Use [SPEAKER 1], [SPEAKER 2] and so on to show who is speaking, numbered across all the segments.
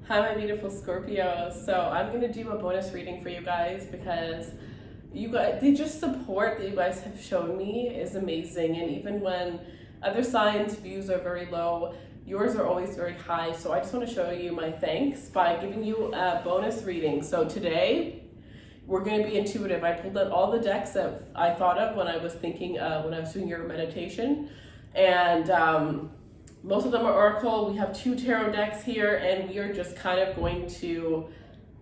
[SPEAKER 1] Hi, my beautiful Scorpio. So I'm gonna do a bonus reading for you guys because you guys, the just support that you guys have shown me is amazing. And even when other signs' views are very low, yours are always very high. So I just want to show you my thanks by giving you a bonus reading. So today we're going to be intuitive. I pulled out all the decks that I thought of when I was thinking, when I was doing your meditation, and most of them are oracle. We have 2 tarot decks here, and we are just kind of going to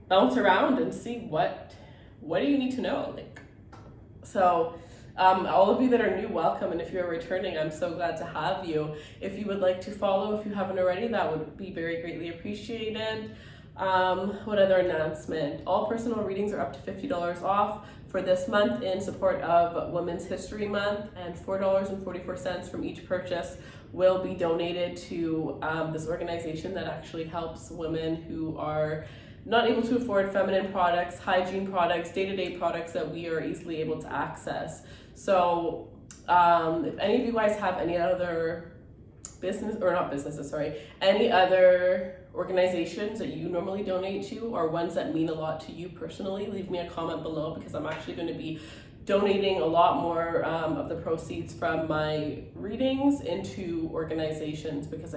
[SPEAKER 1] bounce around and see what do you need to know. All of you that are new, welcome, and if you're returning, I'm so glad to have you. If you would like to follow, if you haven't already, that would be very greatly appreciated. What other announcement? All personal readings are up to $50 off for this month in support of Women's History Month, and $4.44 from each purchase will be donated to this organization that actually helps women who are not able to afford feminine products, hygiene products, day-to-day products that we are easily able to access. So if any of you guys have any other any other organizations that you normally donate to, or ones that mean a lot to you personally, leave me a comment below, because I'm actually going to be donating a lot more of the proceeds from my readings into organizations, because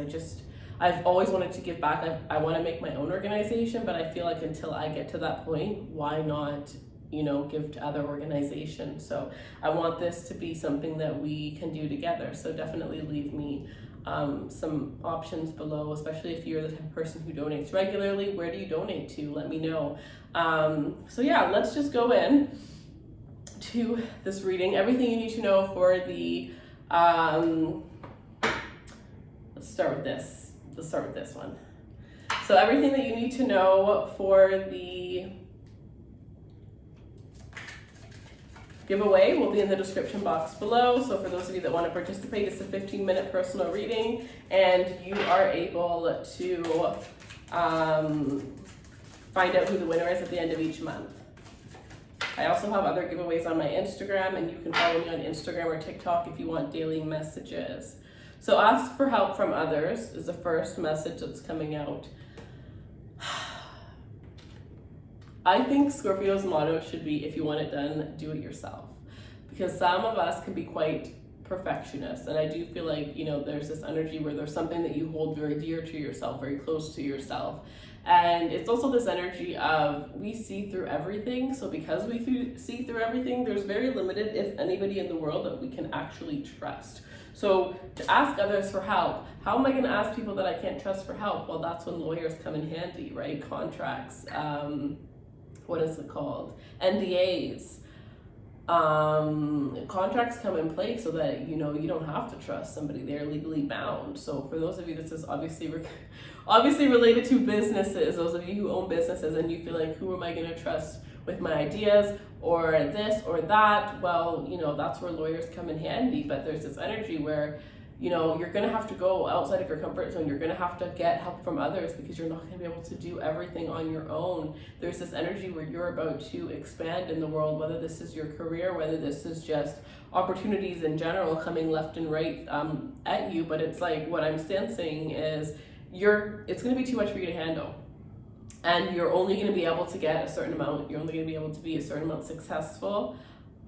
[SPEAKER 1] I've always wanted to give back. I want to make my own organization, but I feel like until I get to that point, why not, give to other organizations? So I want this to be something that we can do together. So definitely leave me some options below, especially if you're the type of person who donates regularly. Where do you donate to? Let me know. So yeah, let's just go in to this reading. Everything you need to know for the let's start with this one. So everything that you need to know for the giveaway will be in the description box below. So for those of you that want to participate, it's a 15-minute personal reading, and you are able to find out who the winner is at the end of each month. I also have other giveaways on my Instagram, and you can follow me on Instagram or TikTok if you want daily messages. So ask for help from others is the first message that's coming out. I think Scorpio's motto should be, if you want it done, do it yourself. Because some of us can be quite perfectionist, and I do feel like, there's this energy where there's something that you hold very dear to yourself, very close to yourself. And it's also this energy of we see through everything. So because we see through everything, there's very limited, if anybody in the world, that we can actually trust. So to ask others for help, how am I going to ask people that I can't trust for help? Well, that's when lawyers come in handy, right? Contracts, what is it called? NDAs. Contracts come in place so that you don't have to trust somebody. They're legally bound. So for those of you, this is obviously related to businesses. Those of you who own businesses and you feel like, who am I going to trust with my ideas, or this or that? Well, that's where lawyers come in handy. But there's this energy where you're going to have to go outside of your comfort zone. You're going to have to get help from others, because you're not going to be able to do everything on your own. There's this energy where you're about to expand in the world, whether this is your career, whether this is just opportunities in general coming left and right at you. But it's like, what I'm sensing is it's going to be too much for you to handle. And you're only going to be able to get a certain amount. You're only going to be able to be a certain amount successful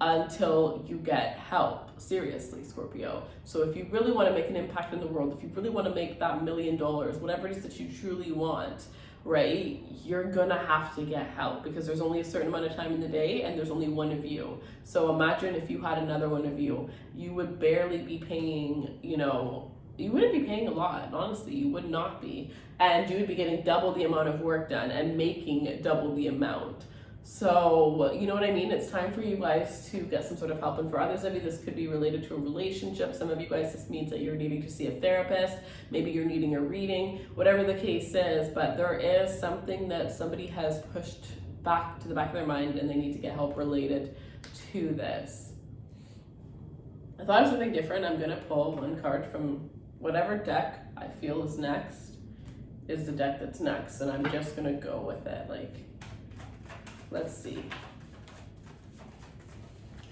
[SPEAKER 1] until you get help. Seriously, Scorpio. So if you really want to make an impact in the world, if you really want to make that $1 million, whatever it is that you truly want, right, you're gonna have to get help, because there's only a certain amount of time in the day, and there's only one of you. So imagine if you had another one of you, you would barely be paying, you wouldn't be paying a lot, honestly, you would not be. And you would be getting double the amount of work done and making double the amount. So, you know what I mean? It's time for you guys to get some sort of help. And for others of you, this could be related to a relationship. Some of you guys, this means that you're needing to see a therapist. Maybe you're needing a reading, whatever the case is. But there is something that somebody has pushed back to the back of their mind, and they need to get help related to this. I thought of something different. I'm going to pull one card from whatever deck I feel is next, is the deck that's next. And I'm just going to go with it. Let's see.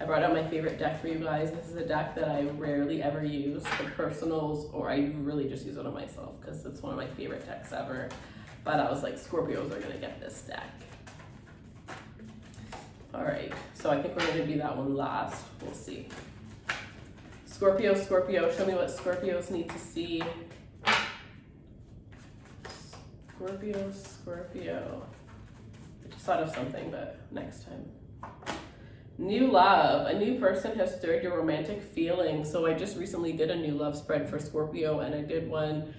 [SPEAKER 1] I brought out my favorite deck for you guys. This is a deck that I rarely ever use for personals, or I really just use it on myself because it's one of my favorite decks ever. but I was like, Scorpios are gonna get this deck. All right, so I think we're gonna do that one last. We'll see. Scorpio, show me what Scorpios need to see. Scorpio. I just thought of something, but next time. New love. A new person has stirred your romantic feelings. So I just recently did a new love spread for Scorpio, and I did one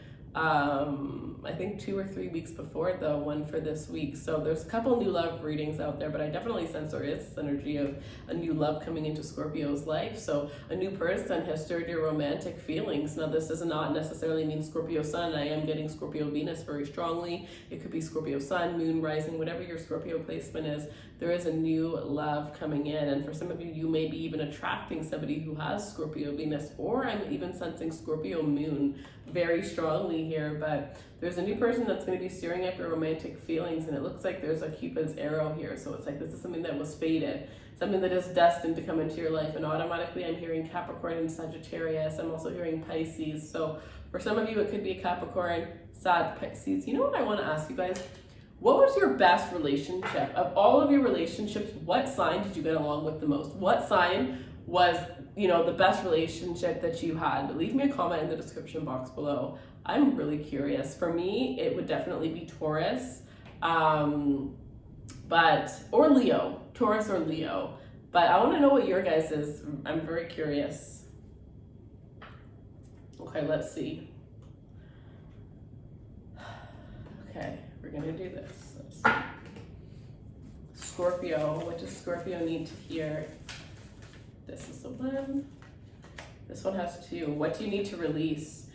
[SPEAKER 1] I think 2 or 3 weeks before the one for this week. So there's a couple new love readings out there, but I definitely sense there is this energy of a new love coming into Scorpio's life. So a new person has stirred your romantic feelings. Now this does not necessarily mean Scorpio sun. I am getting Scorpio Venus very strongly. It could be Scorpio sun, moon, rising, whatever your Scorpio placement is. There is a new love coming in, and for some of you, you may be even attracting somebody who has Scorpio Venus, or I'm even sensing Scorpio moon very strongly here. But there's a new person that's going to be stirring up your romantic feelings, and it looks like there's a Cupid's arrow here. So it's like this is something that was fated, something that is destined to come into your life, and automatically I'm hearing Capricorn and Sagittarius. I'm also hearing Pisces. So for some of you, it could be a Capricorn, Sag, Pisces. You know what I want to ask you guys? What was your best relationship? Of all of your relationships, what sign did you get along with the most? What sign was, the best relationship that you had? Leave me a comment in the description box below. I'm really curious. For me, it would definitely be Taurus, or Leo. Taurus or Leo. But I want to know what your guys is. I'm very curious. Okay, let's see. Okay. We're gonna do this. Scorpio, what does Scorpio need to hear? This is the one. This one has 2. What do you need to release?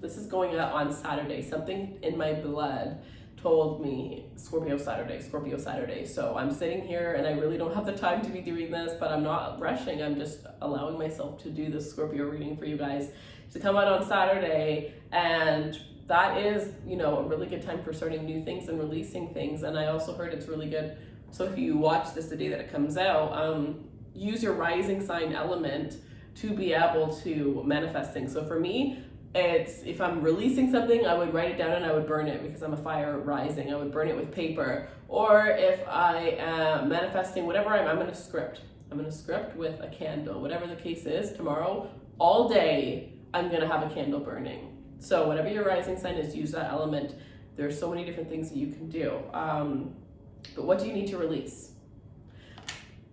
[SPEAKER 1] This is going out on Saturday. Something in my blood told me Scorpio Saturday. So I'm sitting here and I really don't have the time to be doing this, but I'm not rushing. I'm just allowing myself to do this Scorpio reading for you guys to come out on Saturday. And that is, a really good time for starting new things and releasing things. And I also heard it's really good. So if you watch this the day that it comes out, use your rising sign element to be able to manifest things. So for me, it's if I'm releasing something, I would write it down and I would burn it because I'm a fire rising. I would burn it with paper. Or if I am manifesting whatever I'm going to script. I'm going to script with a candle. Whatever the case is, tomorrow, all day, I'm going to have a candle burning. So whatever your rising sign is, use that element. There's so many different things that you can do. But what do you need to release?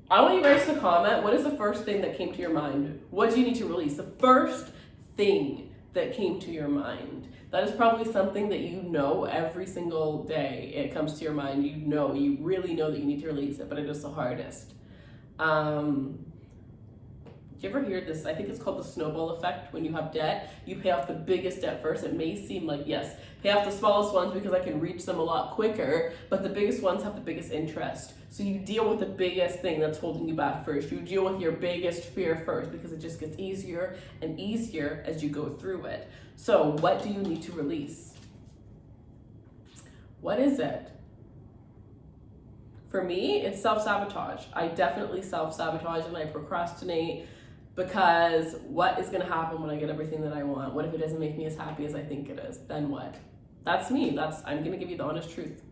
[SPEAKER 1] I want you guys to comment, what is the first thing that came to your mind? What do you need to release? The first thing that came to your mind. That is probably something that every single day it comes to your mind. You really know that you need to release it, but it is the hardest. Do you ever hear this? I think it's called the snowball effect. When you have debt, you pay off the biggest debt first. It may seem like, yes, pay off the smallest ones because I can reach them a lot quicker, but the biggest ones have the biggest interest. So you deal with the biggest thing that's holding you back first. You deal with your biggest fear first because it just gets easier and easier as you go through it. So what do you need to release? What is it? For me, it's self-sabotage. I definitely self-sabotage and I procrastinate. Because what is going to happen when I get everything that I want? What if it doesn't make me as happy as I think it is? Then what? That's me. I'm going to give you the honest truth.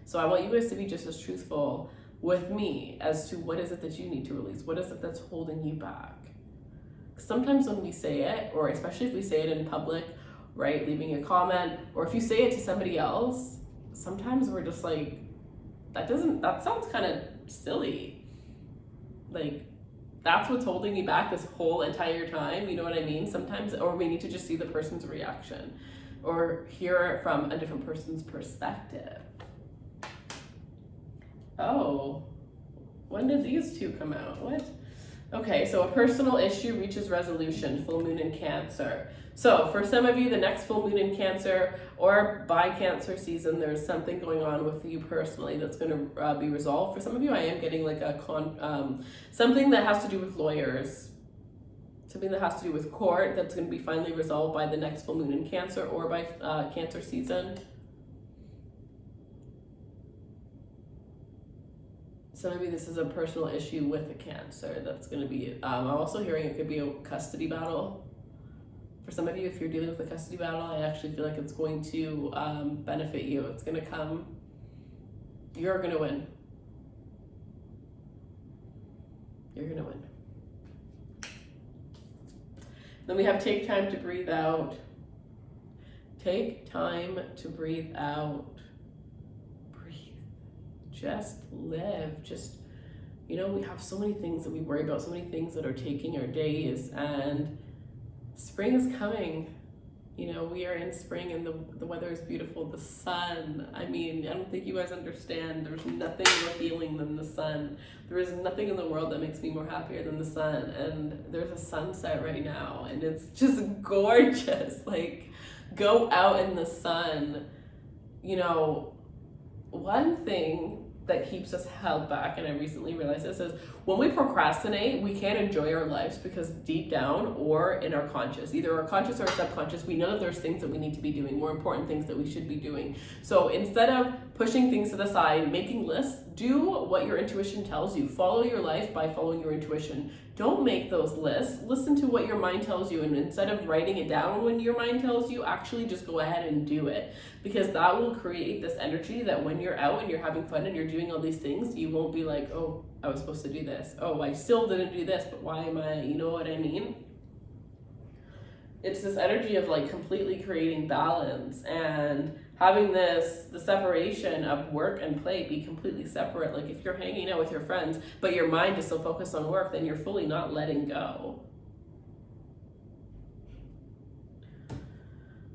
[SPEAKER 1] So I want you guys to be just as truthful with me as to what is it that you need to release? What is it that's holding you back? Sometimes when we say it, or especially if we say it in public, right, leaving a comment, or if you say it to somebody else, sometimes we're just like, that sounds kind of silly. Like, that's what's holding me back this whole entire time, you know what I mean? Sometimes, or we need to just see the person's reaction or hear it from a different person's perspective. Oh, when did these 2 come out? What? Okay, so a personal issue reaches resolution, full moon in Cancer. So for some of you, the next full moon in Cancer or by Cancer season, there's something going on with you personally that's going to be resolved. For some of you, I am getting like something that has to do with lawyers, something that has to do with court that's going to be finally resolved by the next full moon in Cancer or by Cancer season. So maybe this is a personal issue with a Cancer that's going to be, I'm also hearing it could be a custody battle. For some of you, if you're dealing with a custody battle, I actually feel like it's going to benefit you. It's going to come. You're going to win. You're going to win. Then we have take time to breathe out. Take time to breathe out. Breathe. Just live. Just, you know, we have so many things that we worry about, so many things that are taking our days, and spring is coming. You know, we are in spring and the weather is beautiful. The sun, I mean, I don't think you guys understand. There's nothing more healing than the sun. There is nothing in the world that makes me more happier than the sun. And there's a sunset right now and it's just gorgeous. Like, go out in the sun. You know, one thing that keeps us held back, and I recently realized this, is when we procrastinate, we can't enjoy our lives because deep down or in our conscious, either our conscious or our subconscious, we know that there's things that we need to be doing, more important things that we should be doing. So instead of pushing things to the side, making lists, do what your intuition tells you. Follow your life by following your intuition. Don't make those lists. Listen to what your mind tells you, and instead of writing it down when your mind tells you, actually just go ahead and do it, because that will create this energy that when you're out and you're having fun and you're doing all these things, you won't be like, oh, I was supposed to do this. Oh, I still didn't do this, but why am I, you know what I mean? It's this energy of like completely creating balance and having the separation of work and play be completely separate. Like if you're hanging out with your friends, but your mind is so focused on work, then you're fully not letting go.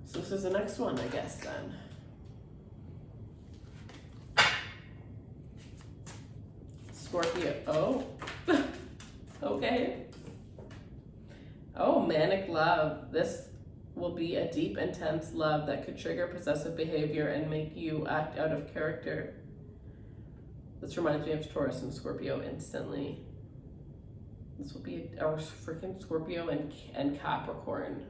[SPEAKER 1] So this is the next one, I guess, then. Scorpio. Oh, okay. Oh, manic love. This will be a deep, intense love that could trigger possessive behavior and make you act out of character. This reminds me of Taurus and Scorpio instantly. This will be our freaking Scorpio and Capricorn.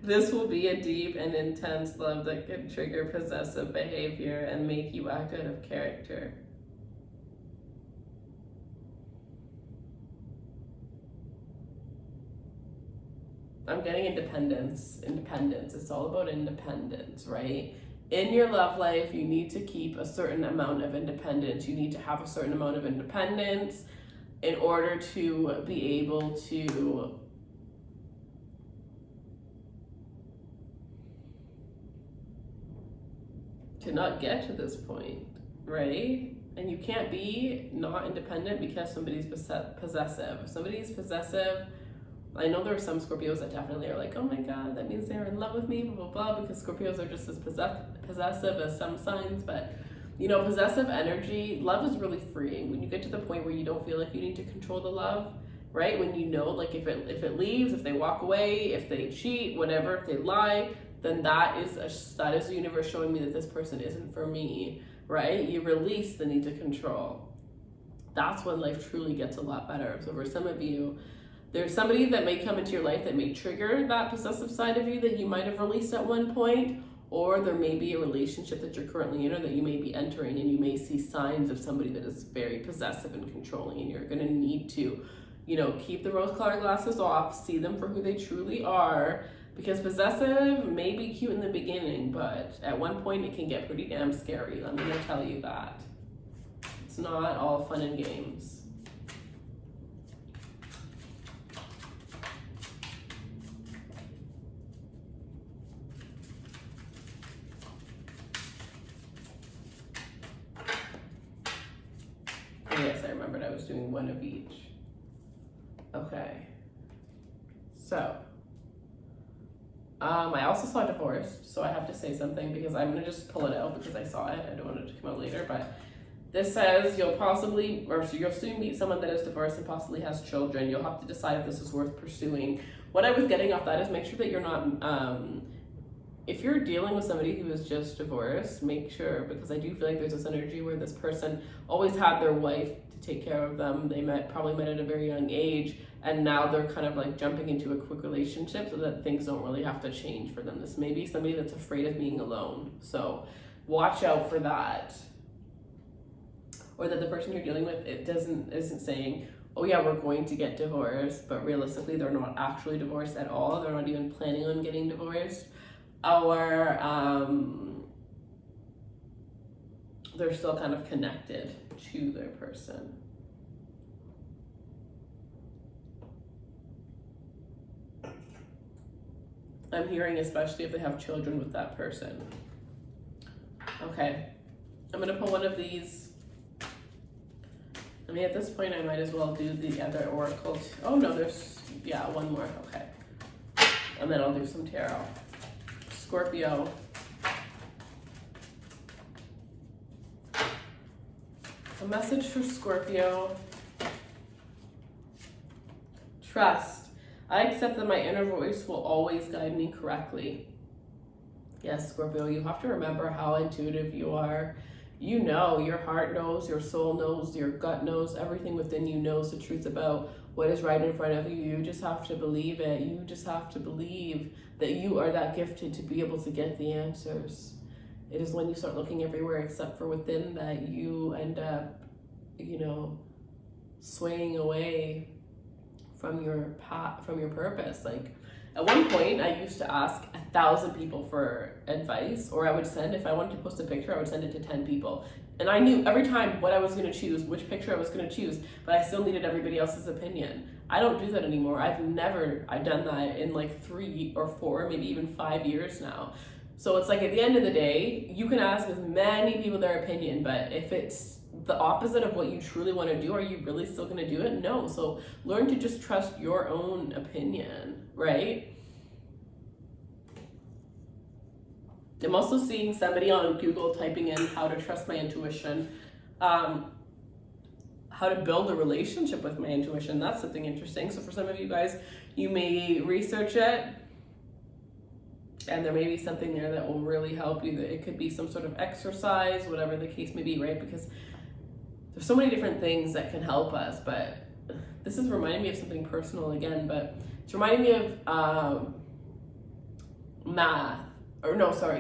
[SPEAKER 1] This will be a deep and intense love that could trigger possessive behavior and make you act out of character. I'm getting independence. It's all about independence, right? In your love life, you need to keep a certain amount of independence. You need to have a certain amount of independence in order to be able to not get to this point, right? And you can't be not independent because somebody's possessive. If somebody's possessive, I know there are some Scorpios that definitely are like, oh my God, that means they're in love with me, blah, blah, blah, because Scorpios are just as possessive as some signs. But, you know, possessive energy, love is really freeing. When you get to the point where you don't feel like you need to control the love, right? When you know, like if it leaves, if they walk away, if they cheat, whatever, if they lie, then that is the universe showing me that this person isn't for me, right? You release the need to control. That's when life truly gets a lot better. So for some of you, there's somebody that may come into your life that may trigger that possessive side of you that you might have released at one point, or there may be a relationship that you're currently in or that you may be entering, and you may see signs of somebody that is very possessive and controlling, and you're going to need to, you know, keep the rose-colored glasses off, see them for who they truly are, because possessive may be cute in the beginning, but at one point it can get pretty damn scary. I'm going to tell you that. It's not all fun and games. Yes, I remembered I was doing one of each. Okay. So, I also saw Divorced, so I have to say something because I'm going to just pull it out because I saw it. I don't want it to come out later, but this says you'll soon meet someone that is divorced and possibly has children. You'll have to decide if this is worth pursuing. What I was getting off that is make sure that you're not, if you're dealing with somebody who is just divorced, make sure, because I do feel like there's this energy where this person always had their wife to take care of them. They probably met at a very young age, and now they're kind of like jumping into a quick relationship so that things don't really have to change for them. This may be somebody that's afraid of being alone. So watch out for that. or that the person you're dealing with isn't saying, oh yeah, we're going to get divorced, but realistically they're not actually divorced at all. They're not even planning on getting divorced, or they're still kind of connected to their person. I'm hearing especially if they have children with that person. Okay, I'm gonna pull one of these. I mean, at this point, I might as well do the other oracle. Oh no, there's, yeah, one more, okay. And then I'll do some tarot. Scorpio. A message for Scorpio. Trust. I accept that my inner voice will always guide me correctly. Yes, Scorpio, you have to remember how intuitive you are. You know, your heart knows, your soul knows, your gut knows, everything within you knows the truth about what is right in front of you. You just have to believe it. You just have to believe that you are that gifted to be able to get the answers. It is when you start looking everywhere except for within that you end up, you know, swaying away from your path, from your purpose. Like, at one point, I used to ask 1,000 people for advice, or I would send, if I wanted to post a picture, I would send it to 10 people. And I knew every time what I was going to choose, which picture I was going to choose, but I still needed everybody else's opinion. I don't do that anymore. I've done that in like 3 or 4, maybe even 5 years now. So it's like, at the end of the day, you can ask as many people their opinion, but if it's the opposite of what you truly want to do, are you really still going to do it? No. So learn to just trust your own opinion, right? I'm also seeing somebody on Google typing in how to trust my intuition, how to build a relationship with my intuition. That's something interesting. So for some of you guys, you may research it, and there may be something there that will really help you. It could be some sort of exercise, whatever the case may be, right? Because there's so many different things that can help us, but this is reminding me of something personal again, but it's reminding me of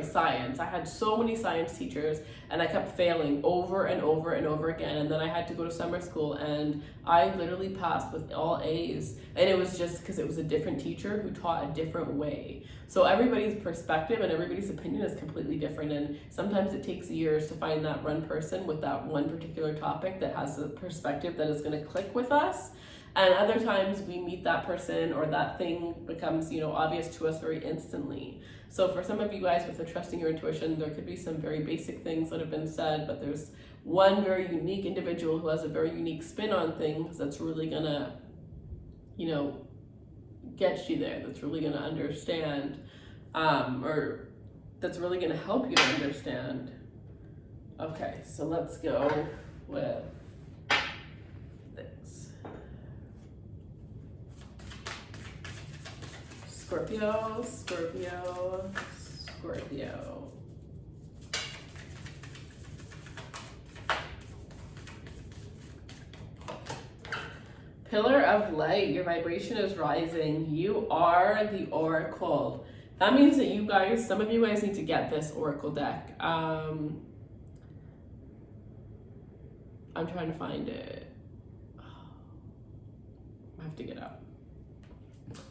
[SPEAKER 1] science. I had so many science teachers and I kept failing over and over and over again. And then I had to go to summer school and I literally passed with all A's. And it was just because it was a different teacher who taught a different way. So everybody's perspective and everybody's opinion is completely different. And sometimes it takes years to find that one person with that one particular topic that has a perspective that is going to click with us. And other times we meet that person or that thing becomes, obvious to us very instantly. So for some of you guys with the trusting your intuition, there could be some very basic things that have been said, but there's one very unique individual who has a very unique spin on things that's really gonna, get you there, that's really gonna understand, or that's really gonna help you to understand. Okay, so let's go with this. Scorpio, Scorpio, Scorpio. Pillar of light, your vibration is rising. You are the oracle. That means that you guys, some of you guys need to get this oracle deck. I'm trying to find it. I have to get up.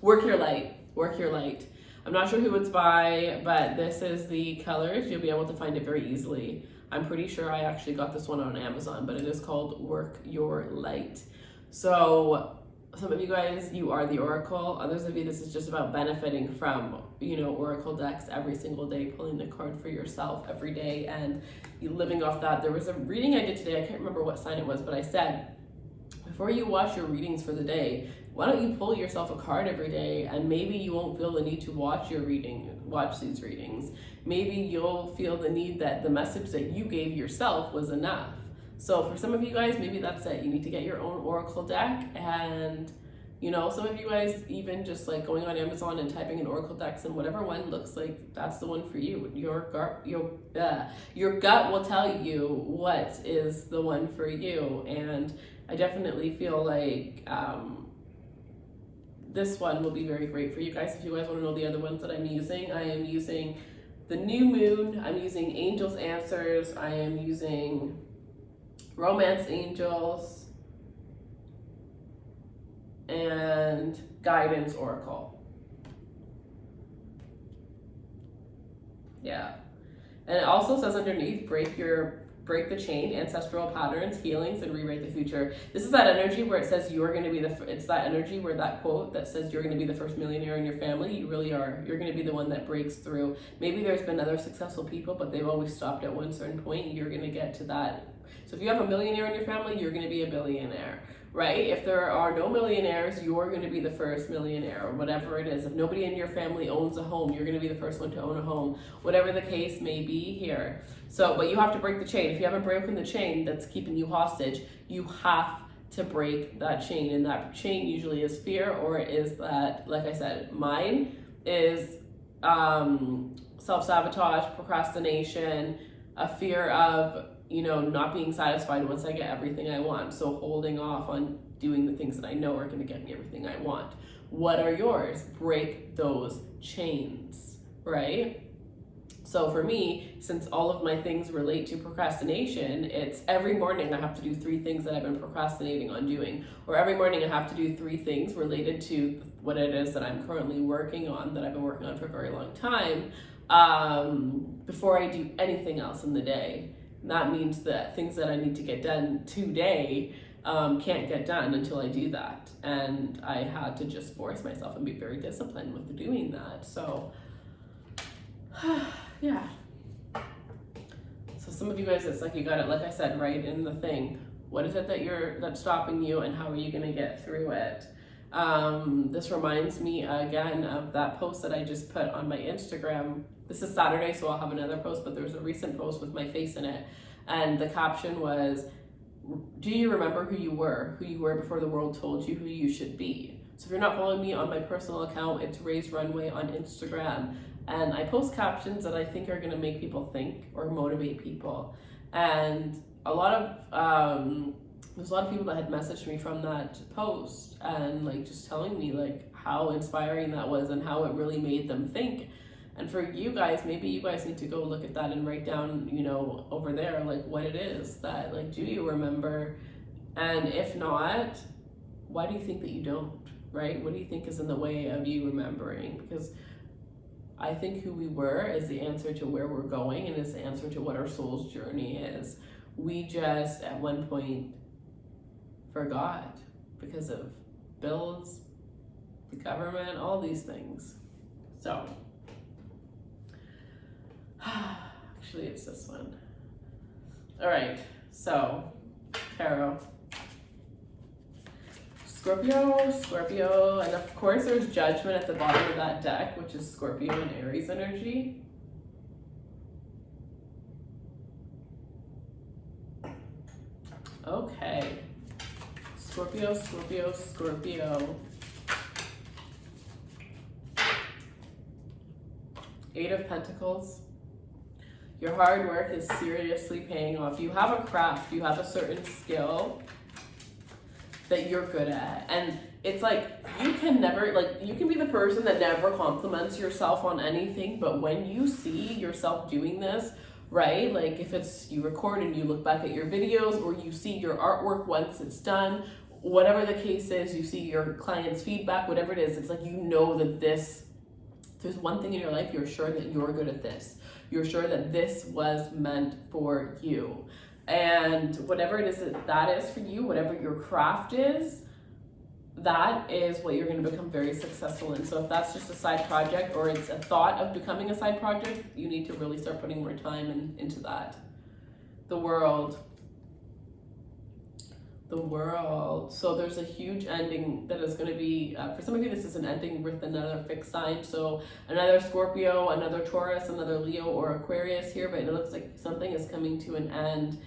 [SPEAKER 1] Work your light. Work your light. I'm not sure who it's by, but this is the colors. You'll be able to find it very easily. I'm pretty sure I actually got this one on Amazon, but it is called Work Your Light. So some of you guys, you are the oracle. Others of you, this is just about benefiting from, oracle decks every single day, pulling the card for yourself every day and you living off that. There was a reading I did today. I can't remember what sign it was, but I said, before you watch your readings for the day, why don't you pull yourself a card every day, and maybe you won't feel the need to watch these readings. Maybe you'll feel the need that the message that you gave yourself was enough. So for some of you guys, maybe that's it. You need to get your own oracle deck, and some of you guys even just like going on Amazon and typing in oracle decks, and whatever one looks like, that's the one for you. Your gut will tell you what is the one for you, and I definitely feel like this one will be very great for you guys. If you guys want to know the other ones that I'm using, I am using the new moon, I'm using Angel's Answers, I am using romance angels, and guidance oracle. Yeah. And it also says underneath, break the chain, ancestral patterns, healings, and rewrite the future. This is that energy where it says you're going to be it's that energy where that quote that says you're going to be the first millionaire in your family, you really are. You're going to be the one that breaks through. Maybe there's been other successful people, but they've always stopped at one certain point. You're going to get to that. So if you have a millionaire in your family, you're going to be a billionaire, right? If there are no millionaires, you're going to be the first millionaire, or whatever it is. If nobody in your family owns a home, you're going to be the first one to own a home, whatever the case may be here. So, but you have to break the chain. If you haven't broken the chain that's keeping you hostage, you have to break that chain. And that chain usually is fear, or it is that, like I said, mine is self-sabotage, procrastination, a fear of, not being satisfied once I get everything I want. So holding off on doing the things that I know are going to get me everything I want. What are yours? Break those chains, right? So for me, since all of my things relate to procrastination, it's every morning I have to do 3 things that I've been procrastinating on doing. Or every morning I have to do 3 things related to what it is that I'm currently working on, that I've been working on for a very long time, before I do anything else in the day. And that means that things that I need to get done today can't get done until I do that. And I had to just force myself and be very disciplined with doing that. So, yeah. So some of you guys, it's like you got it, like I said, right in the thing. What is it that's stopping you, and how are you going to get through it? This reminds me again of that post that I just put on my Instagram. This is Saturday, so I'll have another post, but there was a recent post with my face in it. And the caption was, do you remember who you were before the world told you who you should be? So if you're not following me on my personal account, it's Ray's Runway on Instagram. And I post captions that I think are going to make people think or motivate people. And there's a lot of people that had messaged me from that post and just telling me how inspiring that was and how it really made them think. And for you guys, maybe you guys need to go look at that and write down, over there, what it is that, do you remember? And if not, why do you think that you don't, right? What do you think is in the way of you remembering? Because I think who we were is the answer to where we're going, and is the answer to what our soul's journey is. We just, at one point, forgot because of bills, the government, all these things. So, actually it's this one. All right, so, tarot. Scorpio, and of course there's Judgment at the bottom of that deck, which is Scorpio and Aries energy. Okay. Scorpio. 8 of Pentacles. Your hard work is seriously paying off. You have a craft, you have a certain skill that you're good at. And it's you can never, you can be the person that never compliments yourself on anything, but when you see yourself doing this, right? If it's you record and you look back at your videos, or you see your artwork once it's done, whatever the case is, you see your client's feedback, whatever it is, it's that there's one thing in your life, you're sure that you're good at this. You're sure that this was meant for you. And whatever it is that is for you, whatever your craft is, that is what you're going to become very successful in. So if that's just a side project, or it's a thought of becoming a side project, you need to really start putting more time into that. The world. So there's a huge ending that is going to be, for some of you, this is an ending with another fixed sign. So another Scorpio, another Taurus, another Leo or Aquarius here, but it looks like something is coming to an end.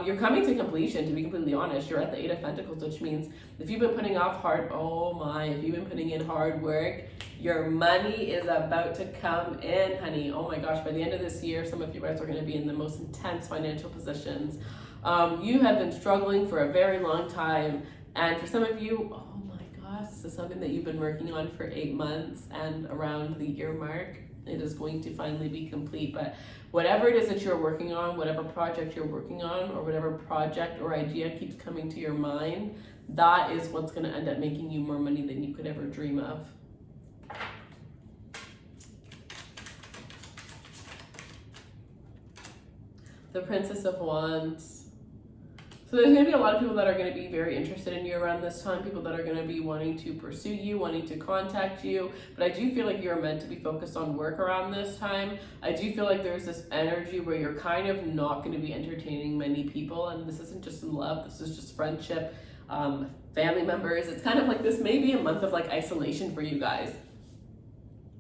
[SPEAKER 1] You're coming to completion, to be completely honest. You're at the 8 of Pentacles, which means if you've been putting off if you've been putting in hard work, your money is about to come in, honey. Oh my gosh, by the end of this year, some of you guys are going to be in the most intense financial positions. You have been struggling for a very long time, and for some of you, oh my gosh, this is something that you've been working on for 8 months and around the year mark. It is going to finally be complete. But whatever it is that you're working on, whatever project you're working on, or whatever project or idea keeps coming to your mind, that is what's going to end up making you more money than you could ever dream of. The Princess of Wands. So there's going to be a lot of people that are going to be very interested in you around this time, people that are going to be wanting to pursue you, wanting to contact you, but I do feel like you're meant to be focused on work around this time. I do feel like there's this energy where you're kind of not going to be entertaining many people, and this isn't just in love, this is just friendship, family members. It's kind of like this may be a month of like isolation for you guys,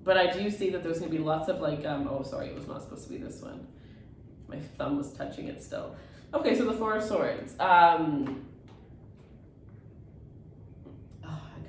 [SPEAKER 1] but I do see that there's going to be lots of like, oh sorry, it was not supposed to be this one. My thumb was touching it still. Okay, so the Four of Swords. I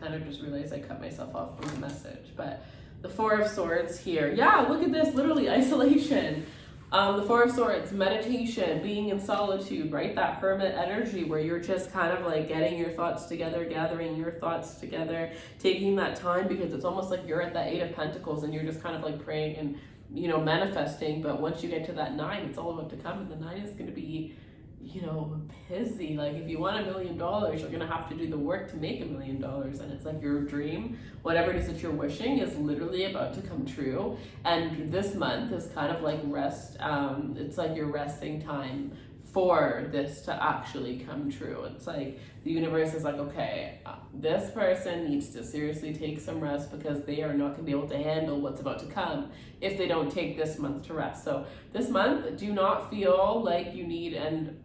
[SPEAKER 1] kind of just realized I cut myself off from the message, but the Four of Swords here. Yeah, look at this, literally isolation. The Four of Swords, meditation, being in solitude, right? That hermit energy where you're just kind of like getting your thoughts together, gathering your thoughts together, taking that time, because it's almost like you're at that Eight of Pentacles and you're just kind of like praying and, you know, manifesting. But once you get to that 9, it's all about to come, and the 9 is going to be, you know, busy. Like if you want $1 million, you're going to have to do the work to make $1 million. And it's like your dream, whatever it is that you're wishing, is literally about to come true. And this month is kind of like rest. It's like your resting time for this to actually come true. It's like the universe is like, okay, this person needs to seriously take some rest, because they are not going to be able to handle what's about to come if they don't take this month to rest. So this month, do not feel like you need, and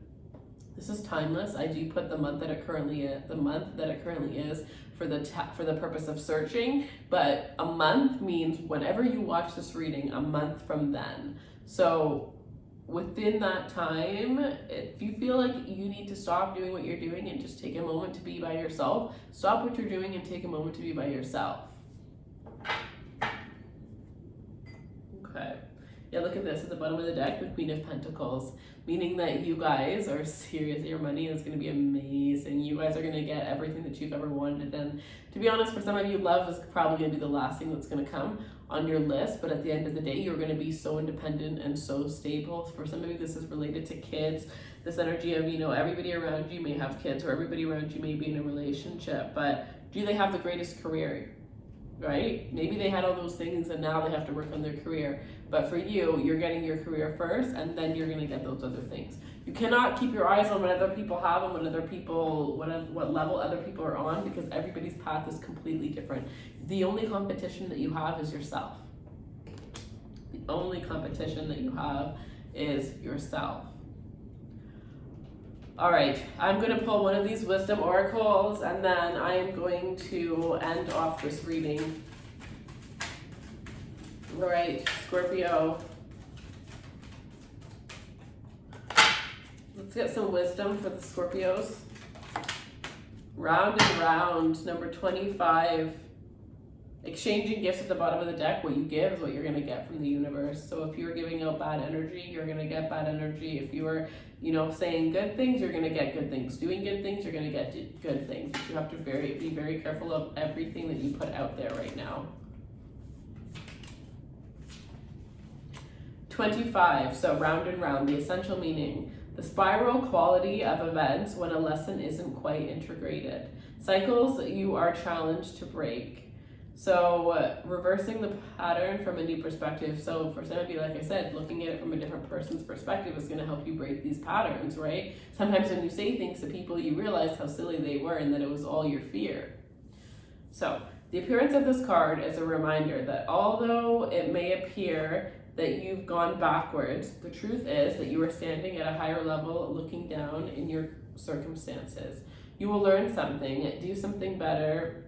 [SPEAKER 1] this is timeless. I do put the month that it currently is, for the purpose of searching, but a month means whenever you watch this reading, a month from then. So within that time, if you feel like you need to stop doing what you're doing and just take a moment to be by yourself, stop what you're doing and take a moment to be by yourself. Okay. Yeah, look at this at the bottom of the deck, the Queen of Pentacles, meaning that you guys are serious. Your money is going to be amazing. You guys are going to get everything that you've ever wanted. And to be honest, for some of you, love is probably going to be the last thing that's going to come on your list. But at the end of the day, you're going to be so independent and so stable. For some of you, this is related to kids. This energy of, you know, everybody around you may have kids, or everybody around you may be in a relationship. But do they have the greatest career? Right? Maybe they had all those things and now they have to work on their career. But for you, you're getting your career first, and then you're going to get those other things. You cannot keep your eyes on what other people have and what level other people are on, because everybody's path is completely different. The only competition that you have is yourself. The only competition that you have is yourself. All right, I'm going to pull one of these wisdom oracles, and then I am going to end off this reading. All right, Scorpio. Let's get some wisdom for the Scorpios. Round and round, number 25. Exchanging gifts at the bottom of the deck. What you give is what you're going to get from the universe. So if you're giving out bad energy, you're going to get bad energy. If you are, you know, saying good things, you're going to get good things. Doing good things, you're going to get good things. But you have to be very careful of everything that you put out there right now. 25, so round and round, the essential meaning. The spiral quality of events when a lesson isn't quite integrated. Cycles you are challenged to break. So reversing the pattern from a new perspective. So for some of you, like I said, looking at it from a different person's perspective is going to help you break these patterns, right? Sometimes when you say things to people, you realize how silly they were and that it was all your fear. So the appearance of this card is a reminder that although it may appear that you've gone backwards, the truth is that you are standing at a higher level looking down in your circumstances. You will learn something, do something better,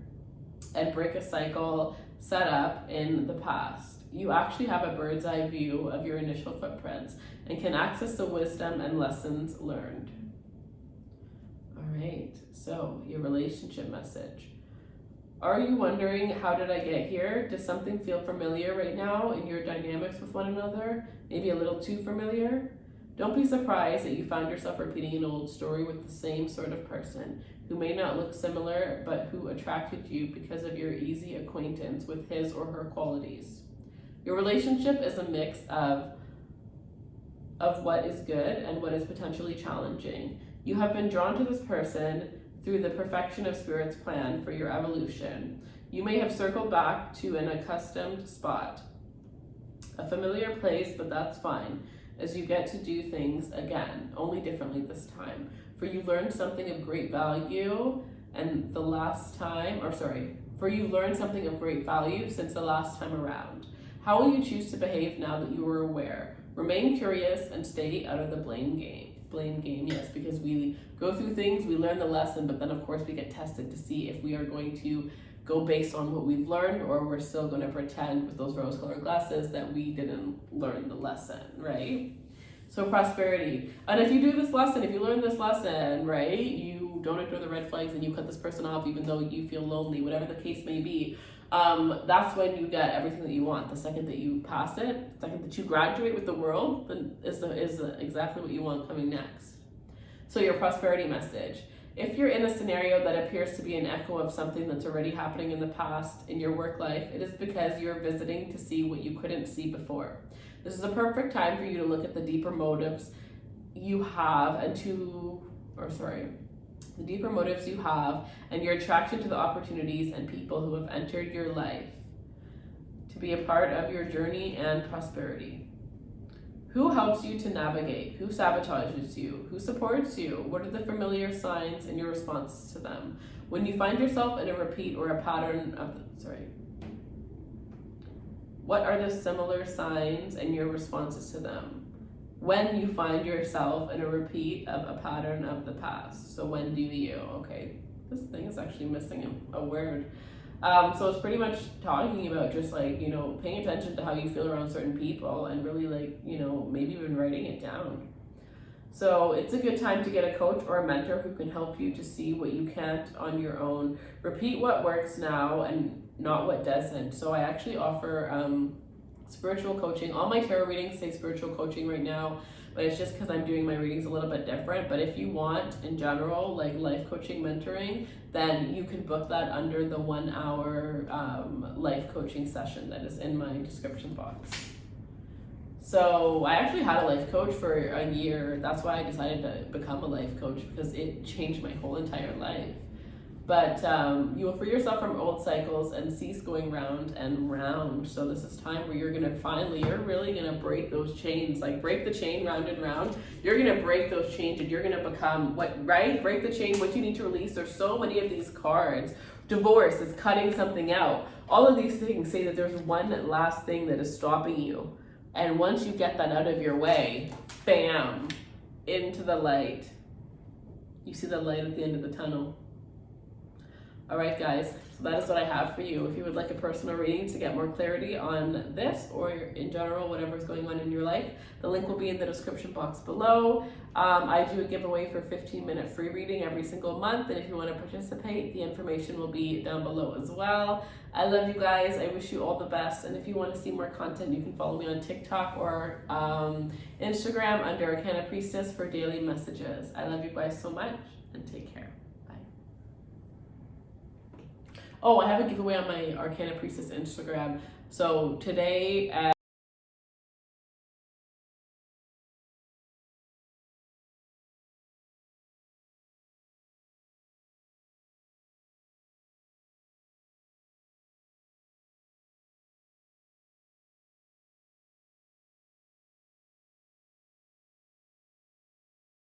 [SPEAKER 1] and break a cycle set up in the past. You actually have a bird's eye view of your initial footprints and can access the wisdom and lessons learned. All right, so your relationship message. Are you wondering, how did I get here? Does something feel familiar right now in your dynamics with one another? Maybe a little too familiar? Don't be surprised that you found yourself repeating an old story with the same sort of person who may not look similar, but who attracted you because of your easy acquaintance with his or her qualities. Your relationship is a mix of what is good and what is potentially challenging. You have been drawn to this person through the perfection of Spirit's plan for your evolution. You may have circled back to an accustomed spot, a familiar place, but that's fine, as you get to do things again, only differently this time. For you learned something of great value and you learned something of great value since the last time around. How will you choose to behave now that you are aware? Remain curious and stay out of the blame game. Blame game, yes, because we go through things, we learn the lesson, but then of course we get tested to see if we are going to go based on what we've learned, or we're still going to pretend with those rose-colored glasses that we didn't learn the lesson, right? So prosperity. And if you do this lesson, if you learn this lesson, right, you don't ignore the red flags and you cut this person off even though you feel lonely, whatever the case may be, that's when you get everything that you want. The second that you pass it, the second that you graduate with the world, then is exactly what you want coming next. So your prosperity message. If you're in a scenario that appears to be an echo of something that's already happening in the past in your work life, it is because you're visiting to see what you couldn't see before. This is a perfect time for you to look at the deeper motives you have the deeper motives you have and your attraction to the opportunities and people who have entered your life to be a part of your journey and prosperity. Who helps you to navigate? Who sabotages you? Who supports you? What are the familiar signs and your responses to them? When you find yourself in a repeat or a pattern of, what are the similar signs and your responses to them? When you find yourself in a repeat of a pattern of the past. So when do you? Okay, this thing is actually missing a word. So it's pretty much talking about just like, paying attention to how you feel around certain people and really maybe even writing it down. So it's a good time to get a coach or a mentor who can help you to see what you can't on your own. Repeat what works now and not what doesn't. So I actually offer spiritual coaching. All my tarot readings say spiritual coaching right now, but it's just because I'm doing my readings a little bit different. But if you want, in general, like life coaching mentoring, then you can book that under the 1 hour life coaching session that is in my description box. So I actually had a life coach for a year. That's why I decided to become a life coach, because it changed my whole entire life. But you will free yourself from old cycles and cease going round and round. So this is time where you're really gonna break those chains, like break the chain round and round. You're gonna break those chains and you're gonna become break the chain, what you need to release. There's so many of these cards. Divorce is cutting something out. All of these things say that there's one last thing that is stopping you. And once you get that out of your way, bam, into the light. You see the light at the end of the tunnel. All right, guys, so that is what I have for you. If you would like a personal reading to get more clarity on this or in general, whatever's going on in your life, the link will be in the description box below. I do a giveaway for 15-minute free reading every single month, and if you want to participate, the information will be down below as well. I love you guys. I wish you all the best, and if you want to see more content, you can follow me on TikTok or Instagram under Arcana Priestess for daily messages. I love you guys so much, and take care. Oh, I have a giveaway on my Arcana Priestess Instagram. So today at